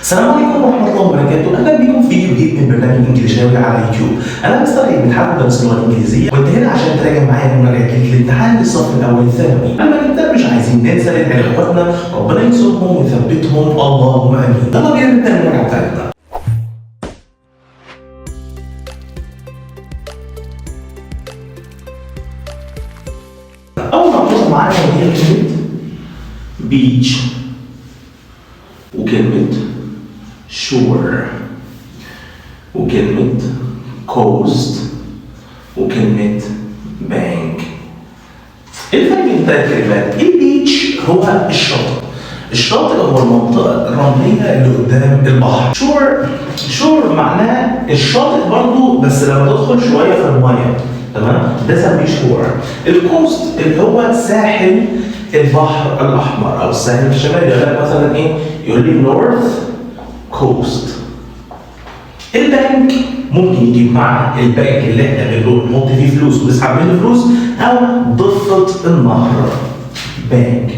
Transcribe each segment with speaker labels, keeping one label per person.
Speaker 1: السلام عليكم ورحمة الله وبركاته، أهلا بكم في فيديو جديد من برنامج إنجليزاوي على يوتيوب. أنا مستر إبراهيم بنحاول ندرس اللغة الإنجليزية، وأنت هنا عشان تراجع معايا مراجعة الامتحان للصف الأول الثانوي. أما نبدأ مش عايزين ننسى ندعي لإخواتنا ربنا ينصرهم ويثبتهم اللهم آمين. يلا بينا نبدأ المراجعة بتاعتنا. أول ملحوظة معانا وهي كلمة beach وكلمة shore وكلمة coast وكلمة bank. الفرق بين الثلاث كلمات، البيتش هو الشاطئ هو المنطقة الرملية اللي قدام البحر. شور معناه الشاطئ برضه بس لما تدخل شوية في المية، تمام؟ ده سميه شور. الكوست اللي هو ساحل البحر الأحمر أو الساحل الشمالي، يقول لك مثلا إيه؟ يقول لي نورث كوست. البنك ممكن يجيب معنا البنك اللي احنا بنروح نحط فيه فلوس ونسحب منه فلوس، أو ضفة النهر بنك.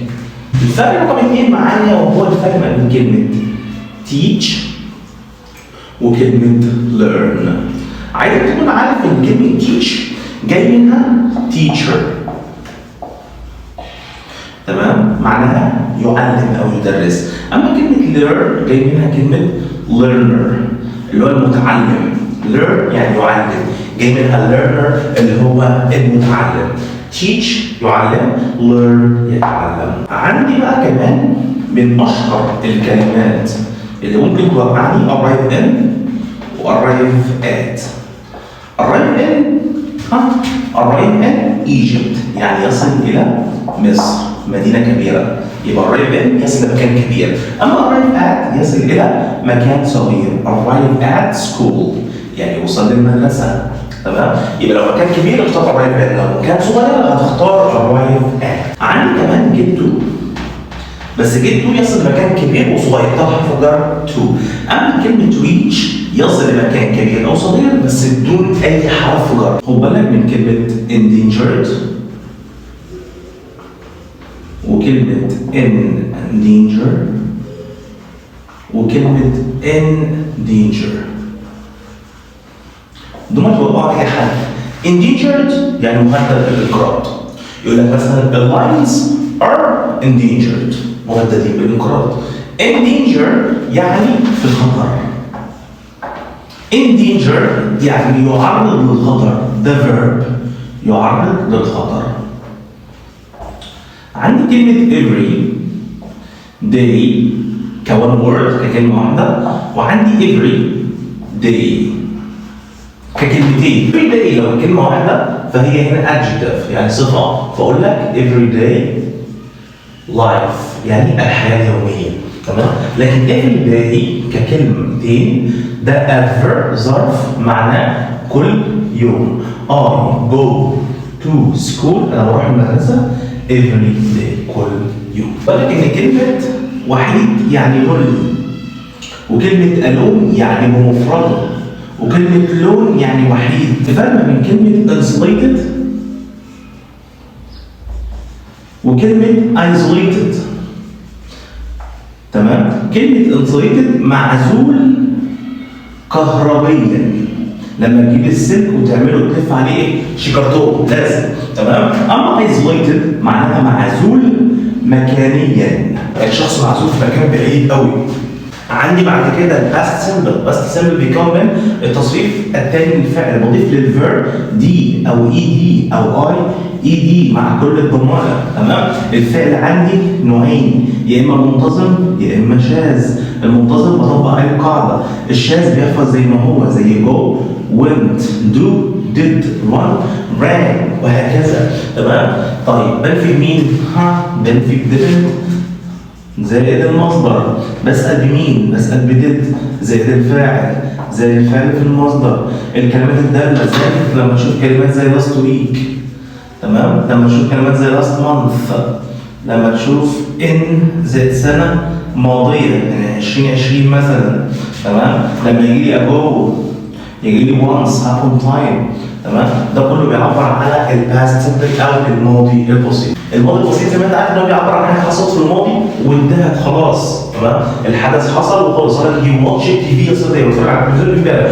Speaker 1: الفرق رقم 2 معايا وهو الفرق ما بين كلمة teach وكلمة learn. عايزك تكون عارف إن كلمة teach جاي منها teacher، تمام؟ معناها يعلم أو يدرس. أما كلمة learn جاي منها كلمة learner اللي هو المتعلم. learn يعني يعلم، جاي منها learner اللي هو المتعلم. teach يعلم، learn يتعلم. عندي بقى كمان من أشهر الكلمات اللي ممكن توقعني arrive in و arrive at. arrive in Egypt يعني يصل إلى مصر، مدينة كبيرة، يبقى arrive in يصل إلى مكان كبير. أما arrive at يصل إلى مكان صغير. arrive at school يعني يوصل للمدرسة، تمام؟ يبقى لو مكان كبير اختار arrive at، لو مكان صغير هتختار arrive at. عندي كمان get to، بس get to يصل لمكان كبير وصغير، ده حرف جر to. أما كلمة reach يصل لمكان كبير أو صغير بس بدون أي حرف جر. خد بالك من كلمة endangered وكلمة in danger وكلمة in danger، دول توقعوا أي حاجة. endangered يعني مهدد بالانقراض، يقول لك مثلا the lions are endangered، مهددين بالانقراض. in danger يعني في الخطر. in danger يعني يعرض للخطر، ده verb يعرض للخطر. عندي كلمة every day كone word ككلمة واحدة، وعندي every day ككلمتين. every day لو كلمة واحدة فهي هنا adjective يعني صفة، فأقول لك every day life يعني الحياة اليومية، تمام؟ لكن every day ككلمتين ده adverb ظرف معناه كل يوم. I go to school أنا بروح المدرسة every day كل يوم. ولكن كلمة وحيد يعني lonely، وكلمة alone يعني بمفرده، وكلمة lone يعني وحيد. الفرق بين كلمة isolated وكلمة isolated، تمام؟ كلمة isolated معزول كهربيا، لما تجيب السلك وتعمله تلف عليه ايه؟ شيكارتون لازم، تمام؟ اما isolated معناها معزول مكانيا، الشخص معزول في مكان بعيد قوي. عندي بعد كده الباست سيمبل. الباست سيمبل بيكون من التصريف الثاني للفعل، بضيف للفيرب دي او اي دي او اي دي مع كل الضمائر، تمام؟ الفعل عندي نوعين، يا اما منتظم يا اما شاذ. المنتظم بطبق عليه القاعده، الشاذ بيحفظ زي ما هو، زي جو went do did run ran وهكذا، تمام؟ طيب بنفي مين؟ بنفي didn't زائد المصدر. بسأل بمين؟ بسأل بديد زائد الفاعل زائد الفعل في المصدر. الكلمات الدالة زائد لما اشوف كلمات زي last week، تمام؟ لما اشوف كلمات زي last month، لما تشوف in زائد سنة ماضية يعني 2020 مثلا، تمام؟ لما يجي لي ago يجي لي once upon time، تمام؟ ده كله بيعبر على الباست سمبل او الماضي البسيط. الماضي البسيط زي ما انت عارف ان هو بيعبر عن حاجه حصلت في الماضي وانتهت خلاص، تمام؟ الحدث حصل وخلص. قال لك هي واتش تي في، يصير بيتفرج على التلفزيون امبارح.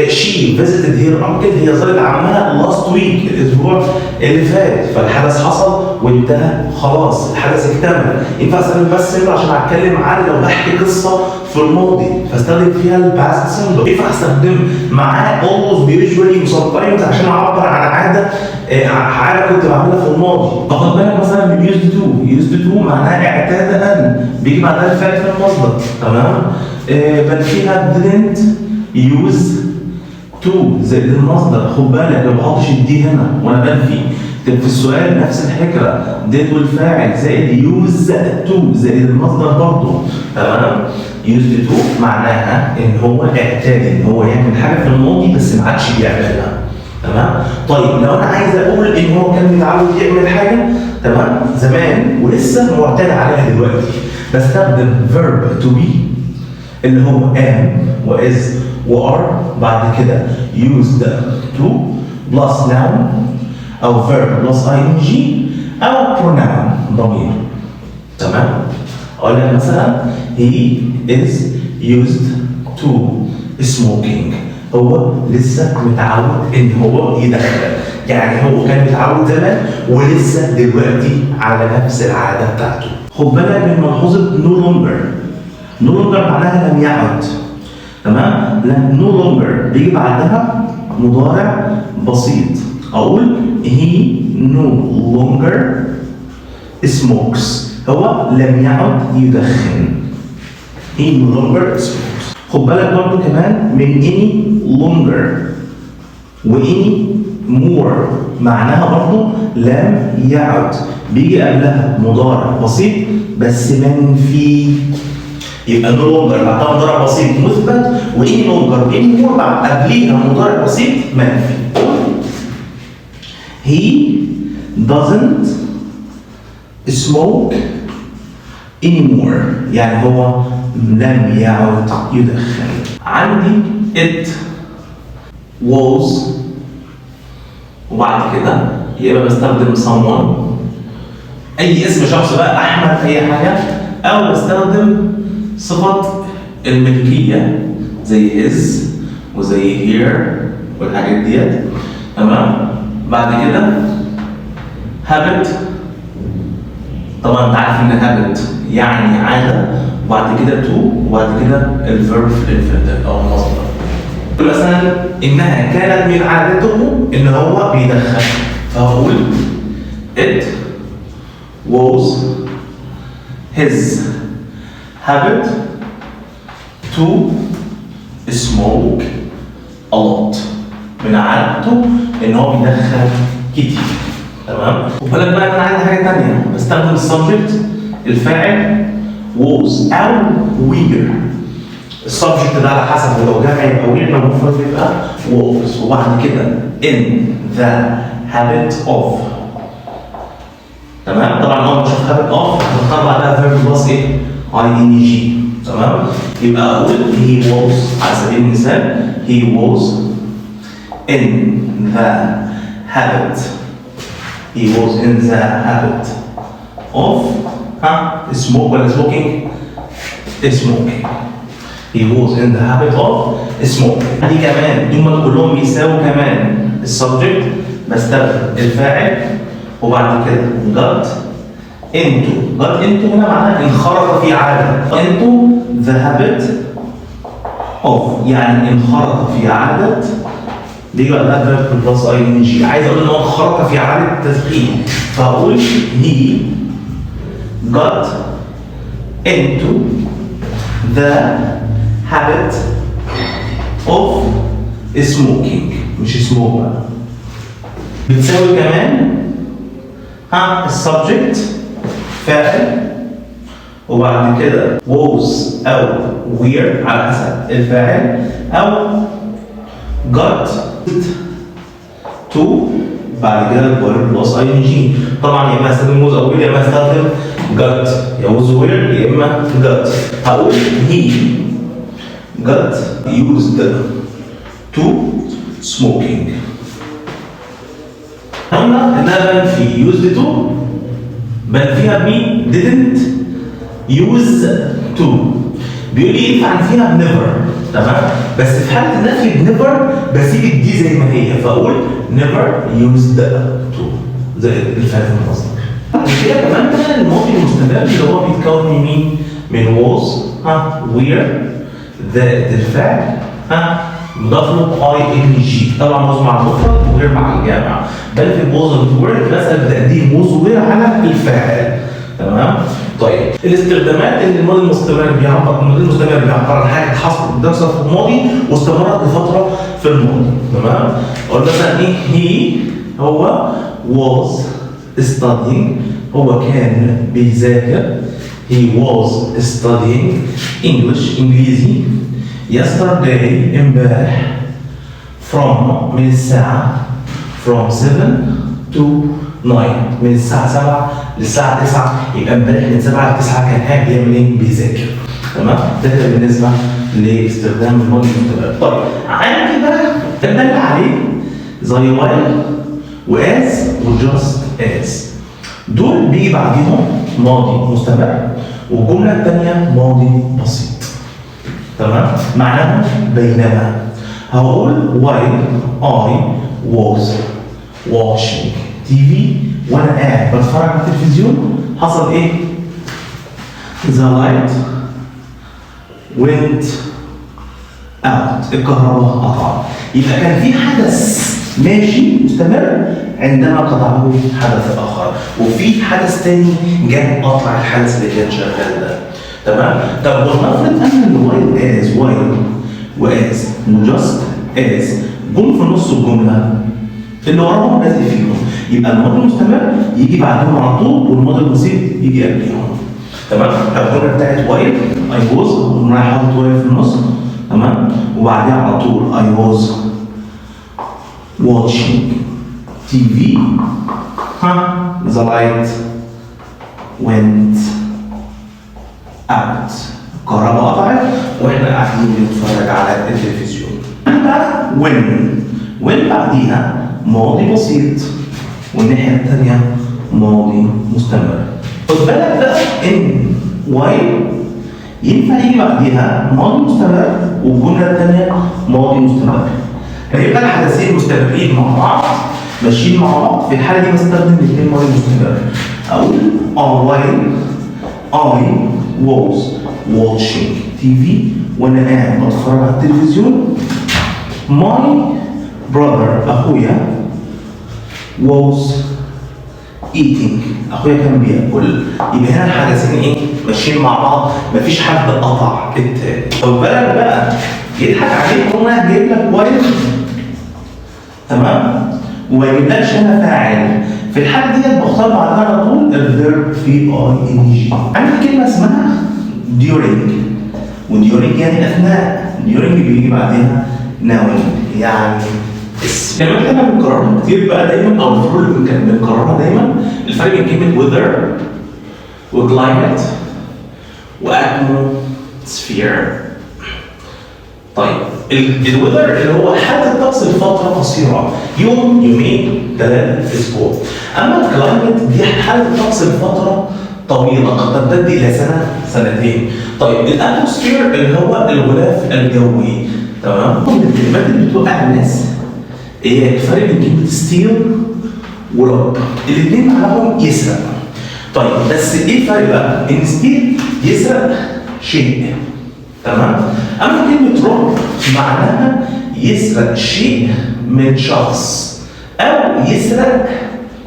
Speaker 1: شي فيزيتد هير انكل، هي زارت عمها لاست ويك، الاسبوع اللي فات. فالحدث حصل وانتهى خلاص، الحدث اكتمل. ينفع استخدم بس سيمبل عشان اتكلم عن لو بحكي قصه في الماضي فاستخدم فيها الباست سيمبل. ينفع استخدم معاه always usually sometimes عشان اعبر عن عاده كنت بعملها في الماضي. فخد بالك مثلا من used to. used to معناها اعتاد ان، بيجي بعدها الفعل في المصدر. تمام؟ بل فيها didn't use to زائد المصدر. خد بالك ما بحطش الدي هنا وانا بنفي. في السؤال نفس الفكره، did والفاعل زائد use to زائد المصدر برضه. تمام؟ used to معناها ان هو اعتاد ان هو يعمل حاجه في الماضي بس ما عادش بيعملها. تمام؟ طيب لو انا عايز اقول ان هو كان متعود يعمل حاجه تمام زمان ولسه معتاد عليها دلوقتي، بستخدم verb to be اللي هو am و is و are، بعد كده used to plus noun او verb plus ing او pronoun ضمير. تمام؟ اقول لك مثلا he is used to smoking، هو لسه متعود ان هو يدخن. يعني هو كان متعود زمان ولسه دلوقتي على نفس العاده بتاعته. خد بالك من ملحوظه no longer. no longer معناها لم يعد. تمام؟ لان no longer بيجي بعدها مضارع بسيط. اقول he no longer smokes، هو لم يعد يدخن. he no longer smokes. خد بالك برضه كمان من any longer و any more، معناها برضه لم يعد، بيجي قبلها مضارع بسيط بس منفي. يبقى no longer بعدها مضارع بسيط مثبت، و any longer و any more قبليها مضارع بسيط منفي. he doesn't smoke anymore، يعني هو لم يعد يدخن. عندي it was، وبعد كده يا اما بستخدم someone اي اسم شخص بقى، احمد اي حاجه، او بستخدم صفه الملكيه زي his وزي here والحاجات ديت. تمام؟ بعد كده habit، طبعا انت عارف ان habit يعني عاده، وبعد كده to، وبعد كده الفيرب في الانفينيتيف او المصدر. مثلا انها كانت من عادته ان هو بيدخن، فهقول it was his habit to smoke a lot، من عادته ان هو بيدخن كتير. تمام؟ وبالك بقى انا عايز حاجه ثانيه، بستخدم السبجكت الفاعل was او were. السبجكت ده على حسب، لو جمع يبقى were، لو مفرد يبقى was. وبعد كده in the habit of. تمام؟ طبعا اول ما اشوف habit of هختار بعدها verb plus ايه؟ ing. تمام؟ يبقى اقول he was على سبيل المثال he was in the habit، he was in the habit of smoke ولا smoking؟ smoking. he was in the habit of smoking. دي كمان دول كلهم بيساووا كمان السبجكت، بستخدم الفاعل وبعد كده got into. got into هنا معناها انخرط في عادة. into the habit of يعني انخرط في عادة، دي بقى ده verb plus ing. عايز اقول ان هو انخرط في عادة التدخين، فاقول he got into the habit of smoking، مش smoke بقى. بتساوي كمان السبجكت فاعل، وبعد كده was او were على حسب الفاعل، او got to بعد كده الفيرب بلس ing. طبعا يا اما استخدم was او were، يا اما استخدم got، يا was were يا اما got. هقول he got used to smoking. قلنا انها بنفي used to، بنفيها بمين؟ didn't use to. بيقول لي ينفع فيها never، تمام؟ بس في حالة النفي never بسيب الدي زي ما هي، فأقول never used to زي الفعل في المصدر. كده كمان بقى الماضي المستمر اللي هو بيتكون من مين؟ من was where زائد الفعل مضاف له ing. طبعا was مع المفرد وغير مع الجامع، بل في positive word مثلا بتقديم was وغير على الفاعل، تمام؟ طيب الاستخدامات اللي الماضي المستمر بيعبر عن حاجه حصلت بتحصل في الماضي واستمرت لفتره في الماضي، تمام؟ اقول مثلا ايه؟ هي هو was studying، هو كان بيذاكر. he was studying English إنجليزي yesterday امبارح from من الساعة from 7 to 9 من الساعة 7 للساعة 9، يبقى امبارح من 7 ل 9 كان قاعد بيعمل ايه؟ بيذاكر، تمام؟ ده كده بالنسبة لاستخدام الماضي المستمر. طيب عندي بقى الدالة عليه زي while وas وجاست as، دول بيجي بعديهم ماضي مستمر والجملة الثانية ماضي بسيط، تمام؟ معناهم بينما. هقول while I was watching TV وانا قاعد بتفرج على التلفزيون حصل ايه؟ the light went out، الكهرباء قطعت. يبقى كان في حدث ماشي مستمر عندما قطعه حدث اخر، وفي حدث تاني جاء قطع الحدث اللي كان شغال ده، تمام؟ طب ولنفرض ان الوايل از وايل واز وجاست از جم في نص الجمله اللي وراهم لازق فيهم، يبقى الماضي المستمر يجي بعدهم على طول والماضي البسيط يجي قبلهم، تمام؟ طب الجمله بتاعت وايل اي واز ورايح احط وايل في النص، تمام؟ وبعديها على طول اي واز watching TV the light went out، الكهرباء قطعت واحنا قاعدين بنتفرج على التلفزيون. بقى when بعديها ماضي بسيط والناحية الثانية ماضي مستمر. خد بالك بقى ان while ينفع يجي بعديها ماضي مستمر والجملة الثانية ماضي مستمر، هيبقى الحدثين مستمرين مع بعض ماشيين مع بعض. في الحالة دي بستخدم الاثنين ماضي مستمر، أقول while I was watching TV وأنا قاعد بتفرج على التلفزيون my brother أخويا was eating، أخويا كان بياكل. يبقى هنا الحدثين إيه؟ ماشيين مع بعض، مفيش حد قطع التاني. خد بالك بقى يضحك عليك وأنا جايب لك while، تمام؟ وما يجيبلكش هنا فاعل، في الحالة ديت بختار بعدها على طول الفيرب في ing. عندي كلمة اسمها during، وduring يعني أثناء، during بيجي بعدها noun يعني اسم. كلمات احنا بنكررها كتير بقى دايما، أو الفروق اللي بنكررها دايما، الفرق بين كلمة weather وclimate وatmosphere. طيب الويذر اللي هو حالة الطقس لفترة قصيرة، يوم يومين ثلاثة أسبوع. أما الكلايمت دي حالة الطقس لفترة طويلة قد تمتد إلى سنة سنتين. طيب الأتموسفير اللي هو الغلاف الجوي، تمام؟ من الكلمات اللي بتوقع الناس إيه الفرق بين كلمة ستيل ورب؟ الاثنين معناهم يسرق. طيب بس إيه الفرق بقى؟ إن ستيل يسرق شيء، تمام؟ أما كلمة روب معناها يسرق شيء من شخص أو يسرق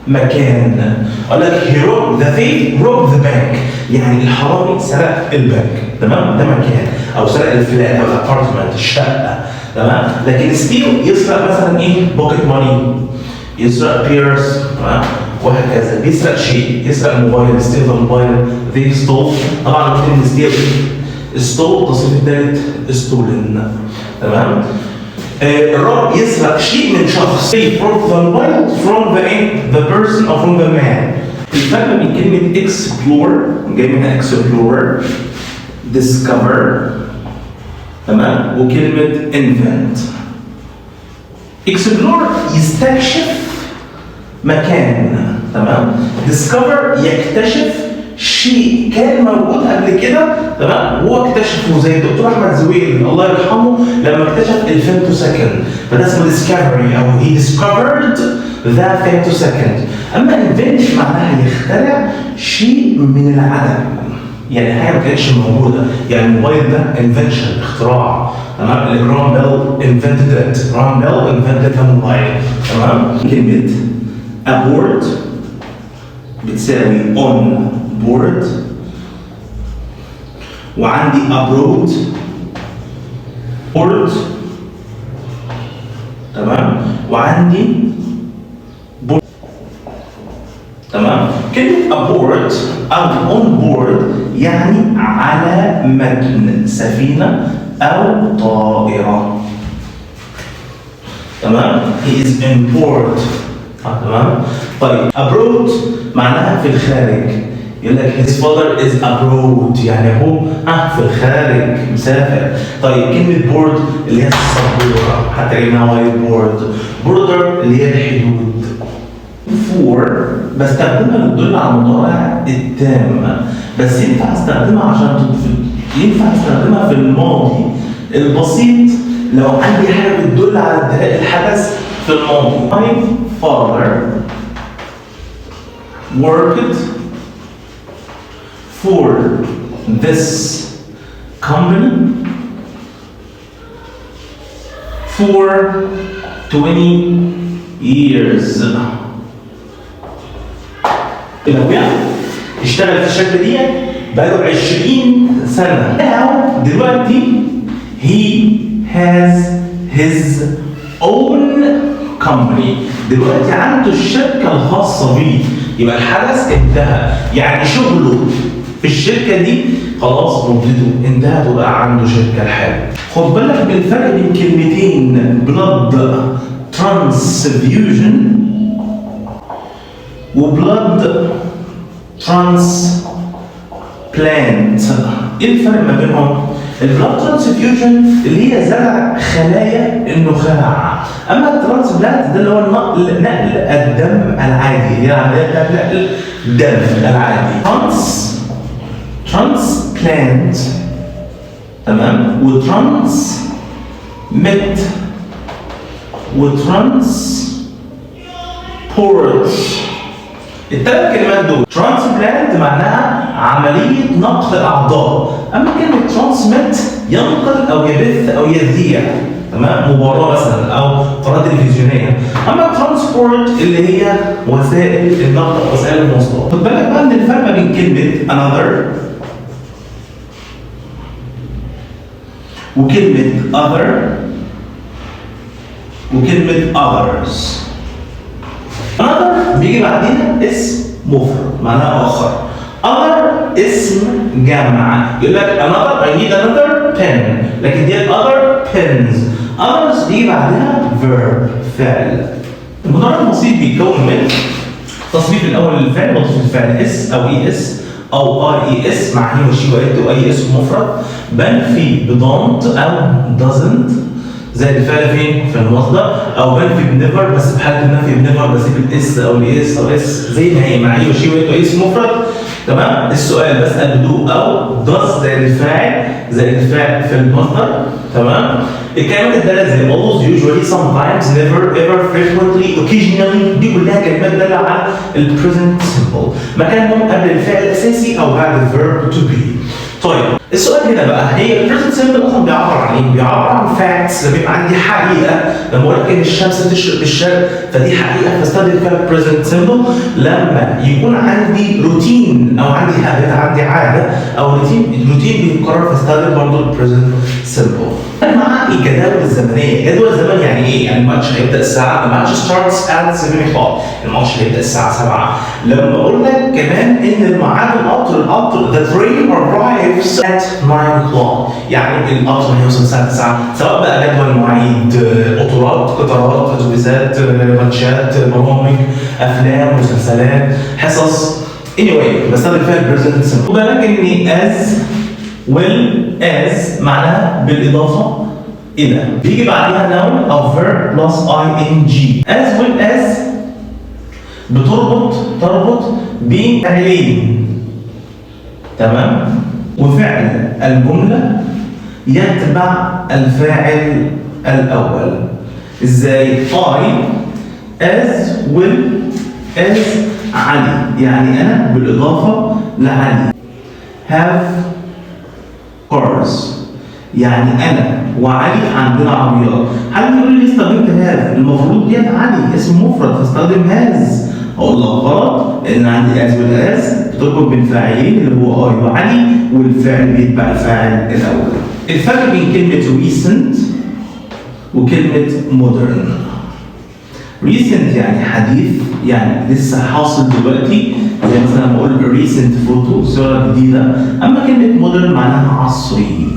Speaker 1: مكان. أقول لك he robbed the thief robbed the bank، يعني الحرامي سرق البنك، تمام؟ ده مكان، أو سرق الفلات أو الأبارتمنت الشقة، تمام؟ لكن ستيل يسرق مثلا إيه؟ بوكيت ماني، يسرق بيرس، تمام؟ وهكذا. بيسرق شيء، يسرق الموبايل، ستيل الموبايل، they stole. طبعا ممكن ستيل stole التصريف الثالث stolen، تمام؟ الرب يسرق شيء من شخص from the mobile from the person or from the man. الفرق بين كلمة explore جاي منها explore discover، تمام؟ وكلمة invent. explore يستكشف مكان، تمام؟ discover يكتشف شيء كان موجود قبل كده، تمام، هو اكتشفه زي الدكتور احمد زويل الله يرحمه لما اكتشف الفيمتوسكند، فده اسمه discovery او he discovered the femtosecond. اما invent معناها يخترع شيء من العدم، يعني حاجه ما كانتش موجوده، يعني الموبايل ده invention اختراع، تمام، اللي جرام بيل invented it، جرام بيل invented الموبايل، تمام. كلمه aboard بتساوي on board، وعندي abroad board، تمام، وعندي board، تمام. كلمة aboard أو on board يعني على متن سفينة أو طائرة، تمام. he is on board، تمام. طيب abroad معناها في الخارج، يقول لك his father is abroad يعني هو في الخارج مسافر. طيب كلمة board اللي هي السبورة، حتى جبناها وايت بورد، border اللي هي الحدود. for بستخدمها للدل على المضارع التام، بس ينفع استخدمها عشان ينفع استخدمها في الماضي البسيط لو عندي حاجة بتدل على انتهاء الحدث في الماضي. My father worked for this company for 20 years. الأبويا اشتغل في الشركة دي بقاله 20 سنة. دلوقتي he has his own company، دلوقتي عنده الشركة الخاصة بيه، يبقى الحدث انتهى، يعني شغله في الشركة دي خلاص مدته انتهت وبقى عنده شركة لحاله. خد بالك من الفرق بين كلمتين blood transfusion وبلاد ترانسبلانت. ايه الفرق ما بينهم؟ البلاد ترانسفيوجن اللي هي زرع خلايا النخاع، اما الترانسبلانت ده اللي هو نقل الدم العادي، هي عمليه بتاعت نقل الدم العادي. ترانسبلانت، تمام، وترانسميت وترانسبورت، الثلاث كلمات دول. ترانسبلانت معناها عملية نقل أعضاء، أما كلمة ترانسميت ينقل أو يبث أو يذيع، تمام، مباراة مثلا أو قناة تلفزيونية. أما ترانسبورت اللي هي وسائل النقل، وسائل المواصلات. خد بالك بقى من الفرق بين كلمة another وكلمة other وكلمة others. another بيجي بعدين اسم مفرد معناها آخر. other اسم جمع، يقول لك another I need another pen، لكن دي other pens. others بيجي بعدها verb فعل. المضارع البسيط بيتكون من تصريف الأول للفعل وتصريف الفعل اس أو اي اس أو ار اي اس مع هي وشي وات وأي اسم مفرد، بنفي بدونت أو doesn't زي الفعل فين؟ في المصدر، او بنفي بنيفر بس في حاله النفي بنيفر بسيب الاس او الاس او اس زي ما هي مع اي وشي وات واي اسم مفرد، تمام. السؤال بسال دو او does زي الفعل في المصدر، تمام. الكلمات الداله زي always usually sometimes never ever frequently occasionally دي كلها كلمات داله على البريزنت سمبل، مكانهم قبل الفعل الاساسي او بعد الفيرب to be. طيب السؤال هنا بقى، هي البريزنت سمبل اصلا بيعبر عن ايه؟ بيعبر عن فاكتس، لما يبقى عندي حقيقه، لما اقول لك ان الشمس تشرق بالشرق فدي حقيقه فاستخدم فيها البريزنت سمبل. لما يكون عندي روتين او عندي هابت، عندي عاده او روتين بيتكرر فاستخدم برضه البريزنت سمبل. مع الجداول الزمنيه، جدول الزمن يعني ايه؟ يعني الماتش هيبدا الساعه، الماتش ستارتس ات 7 o'clock، الماتش هيبدا الساعه 7. لما اقول لك كمان ان الميعاد القطر the train arrives at 9 o'clock، يعني القطر هيوصل الساعه 9، سواء بقى جدول مواعيد، قطارات، اتوبيسات، ماتشات، برامج، افلام، مسلسلات، حصص، anyway بستخدم فيها البريزنت سمبل. خد بالك ان as as معناها بالإضافة إلى، بيجي بعدها noun أو verb plus ing. as as تربط بين فعلين، تمام؟ وفعل الجملة يتبع الفاعل الأول. إزاي؟ I as well as علي، يعني أنا بالإضافة لعلي. have cars، يعني أنا وعلي عندنا عربيات. حد يقول لي استخدمت have، المفروض ديت علي اسم مفرد فاستخدم has. أقول لك غلط، لأن عندي as well as بتربط بين فاعلين اللي هو I وعلي، والفعل بيتبع الفاعل الأول. الفرق بين كلمة recent وكلمة modern. recent يعني حديث، يعني لسه حاصل دلوقتي، زي مثلا لما اقول recent photo صورة جديدة. أما كلمة modern معناها عصري،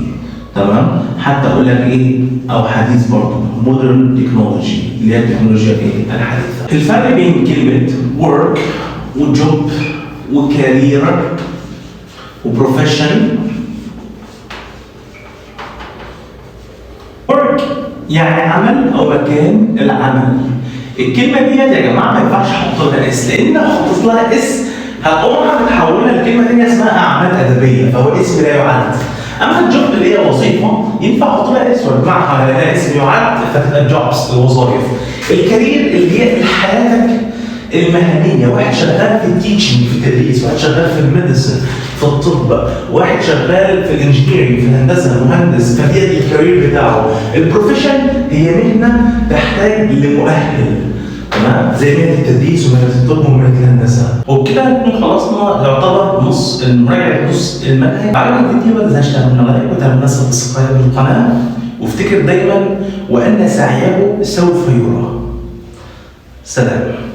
Speaker 1: تمام؟ حتى أقول لك إيه؟ أو حديث برضه modern technology اللي هي التكنولوجيا إيه؟ الحديثة. الفرق بين كلمة work وjob وكارير وبروفيشن. work يعني عمل أو مكان العمل. الكلمة ديت يا جماعة ما ينفعش أحط لها اس، لأن لو حطيت لها اس هتقوم متحولة لكلمة تانية اسمها أعمال أدبية، فهو اسم لا يعد. أما الجوب اللي هي وظيفة ينفع أحط لها اس، بمعنى لها اسم يعد فتبقى جوبس الوظائف. الكارير اللي هي حياتك المهنية، واحد شغال في التيتشنج في التدريس، واحد شغال في الميديسن في الطب، واحد شغال في الانجينيرنج في الهندسه مهندس، فدي الكارير بتاعه. البروفيشن هي مهنه تحتاج لمؤهل، تمام؟ زي مهنه التدريس ومهنه الطب ومهنه الهندسه. وبكده نكون خلصنا يعتبر نص المراجعه، نص المنهج. بعد الفيديو ما تنساش تعمل لايك وتعمل سبسكرايب للقناه، وافتكر دايما وان سعيه سوف يرى. سلام.